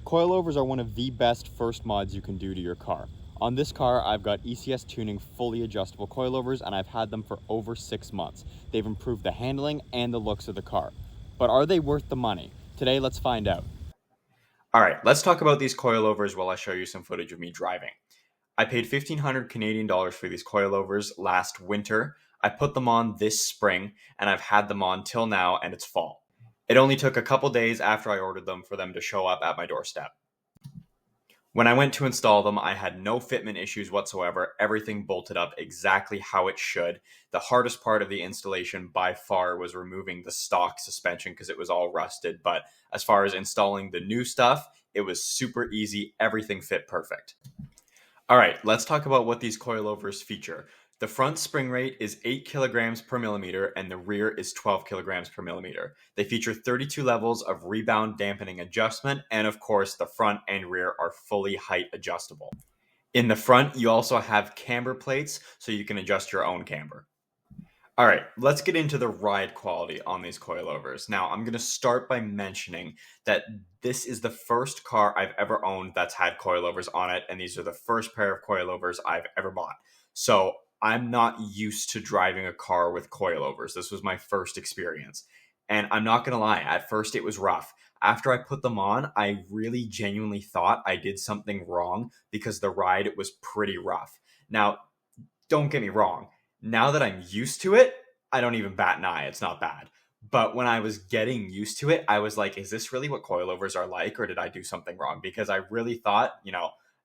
Coilovers are one of the best first mods you can do to your car. On this car, I've got ECS Tuning fully adjustable coilovers, and I've had them for over 6 months. They've improved the handling and the looks of the car. But are they worth the money? Today, let's find out. All right, let's talk about these coilovers while I show you some footage of me driving. I paid 1,500 Canadian dollars for these coilovers last winter. I put them on this spring, and I've had them on till now, and it's fall. It only took a couple days after I ordered them for them to show up at my doorstep. When I went to install them, I had no fitment issues whatsoever. Everything bolted up exactly how it should. The hardest part of the installation by far was removing the stock suspension because it was all rusted. But as far as installing the new stuff, it was super easy. Everything fit perfect. All right, let's talk about what these coilovers feature. The front spring rate is 8 kilograms per millimeter and the rear is 12 kilograms per millimeter. They feature 32 levels of rebound dampening adjustment, and of course, the front and rear are fully height adjustable. In the front, you also have camber plates, so you can adjust your own camber. All right, let's get into the ride quality on these coilovers. Now, I'm going to start by mentioning that this is the first car I've ever owned that's had coilovers on it, and these are the first pair of coilovers I've ever bought. So I'm not used to driving a car with coilovers. This was my first experience. And I'm not going to lie, at first it was rough. After I put them on, I really genuinely thought I did something wrong because the ride was pretty rough. Now, don't get me wrong. Now that I'm used to it, I don't even bat an eye. It's not bad. But when I was getting used to it, I was like, is this really what coilovers are like? Or did I do something wrong? Because I really thought,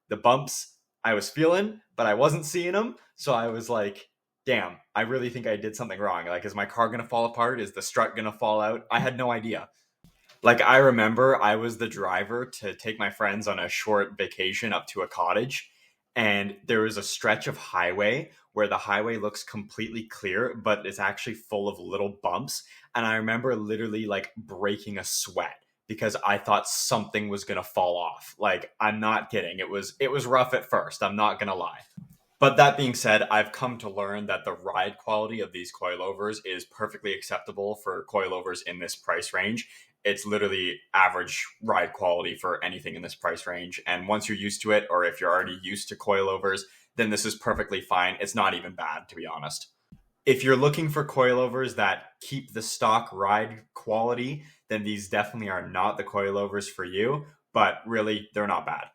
the bumps I was feeling, but I wasn't seeing them. So I was like, damn, I really think I did something wrong. Like, is my car going to fall apart? Is the strut going to fall out? I had no idea. Like, I remember I was the driver to take my friends on a short vacation up to a cottage, and there was a stretch of highway where the highway looks completely clear, but it's actually full of little bumps. And I remember literally like breaking a sweat because I thought something was going to fall off. Like, I'm not kidding. It was rough at first. I'm not going to lie. But that being said, I've come to learn that the ride quality of these coilovers is perfectly acceptable for coilovers in this price range. It's literally average ride quality for anything in this price range. And once you're used to it, or if you're already used to coilovers, then this is perfectly fine. It's not even bad, to be honest. If you're looking for coilovers that keep the stock ride quality, then these definitely are not the coilovers for you, but really, they're not bad.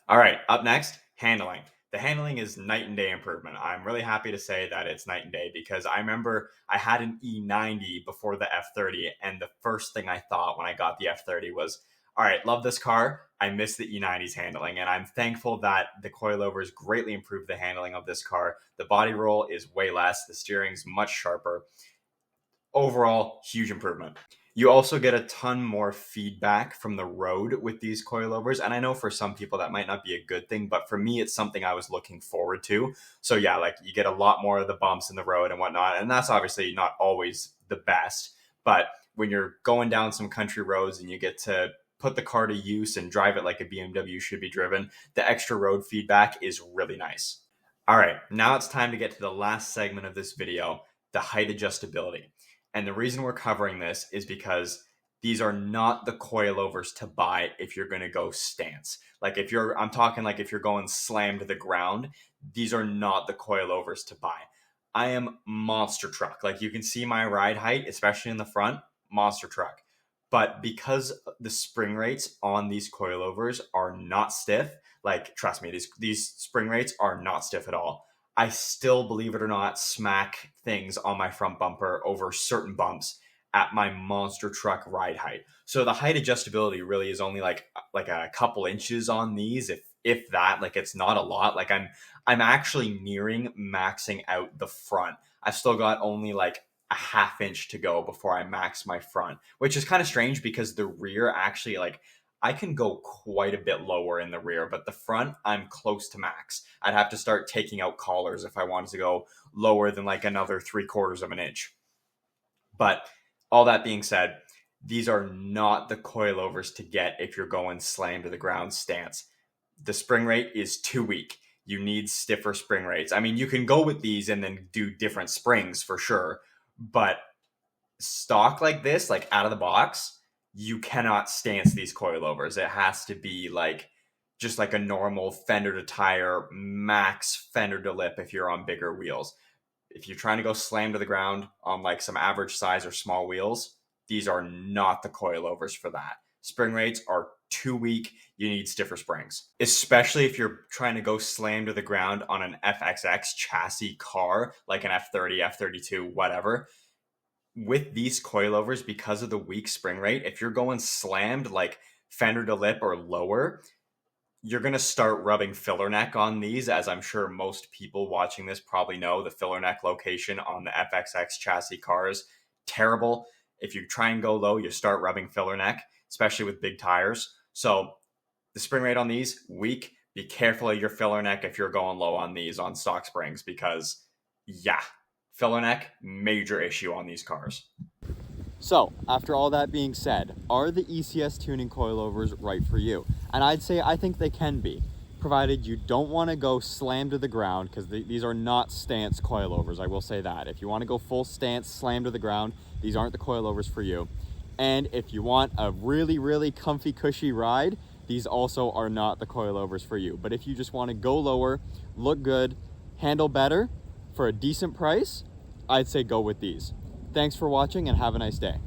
All right, up next, handling. The handling is night and day improvement. I'm really happy to say that it's night and day because I remember I had an E90 before the F30, and the first thing I thought when I got the F30 was, all right, love this car. I miss the E90's handling, and I'm thankful that the coilovers greatly improved the handling of this car. The body roll is way less. The steering's much sharper. Overall, huge improvement. You also get a ton more feedback from the road with these coilovers. And I know for some people that might not be a good thing, but for me, it's something I was looking forward to. So yeah, like you get a lot more of the bumps in the road and whatnot. And that's obviously not always the best. But when you're going down some country roads and you get to put the car to use and drive it like a BMW should be driven, the extra road feedback is really nice. All right, now it's time to get to the last segment of this video, the height adjustability. And the reason we're covering this is because these are not the coilovers to buy if you're going to go stance. Like I'm talking like if you're going slam to the ground, these are not the coilovers to buy. I am monster truck. Like you can see my ride height, especially in the front, monster truck. But because the spring rates on these coilovers are not stiff, like trust me, these spring rates are not stiff at all. I still, believe it or not, smack things on my front bumper over certain bumps at my monster truck ride height. So the height adjustability really is only like a couple inches on these, if that. Like it's not a lot. Like I'm actually nearing maxing out the front. I've still got only like a half inch to go before I max my front, which is kind of strange because the rear actually like I can go quite a bit lower in the rear, but the front, I'm close to max. I'd have to start taking out collars if I wanted to go lower than like another 3/4 of an inch. But all that being said, these are not the coilovers to get if you're going slam to the ground stance. The spring rate is too weak. You need stiffer spring rates. I mean, you can go with these and then do different springs for sure, but stock like this, like out of the box, you cannot stance these coilovers. It has to be like just like a normal fender to tire, max fender to lip if you're on bigger wheels. If you're trying to go slam to the ground on like some average size or small wheels, these are not the coilovers for that. Spring rates are too weak. You need stiffer springs, especially if you're trying to go slam to the ground on an FXX chassis car, like an F30, F32, whatever. With these coilovers, because of the weak spring rate, if you're going slammed like fender to lip or lower, you're going to start rubbing filler neck on these, as I'm sure most people watching this probably know. The filler neck location on the FXX chassis cars, terrible. If you try and go low, you start rubbing filler neck, especially with big tires. So the spring rate on these, weak. Be careful of your filler neck if you're going low on these on stock springs, because yeah, filler neck, major issue on these cars. So, after all that being said, are the ECS tuning coilovers right for you? And I'd say I think they can be, provided you don't want to go slam to the ground, because these are not stance coilovers, I will say that. If you want to go full stance, slam to the ground, these aren't the coilovers for you. And if you want a really, really comfy, cushy ride, these also are not the coilovers for you. But if you just want to go lower, look good, handle better, for a decent price, I'd say go with these. Thanks for watching and have a nice day.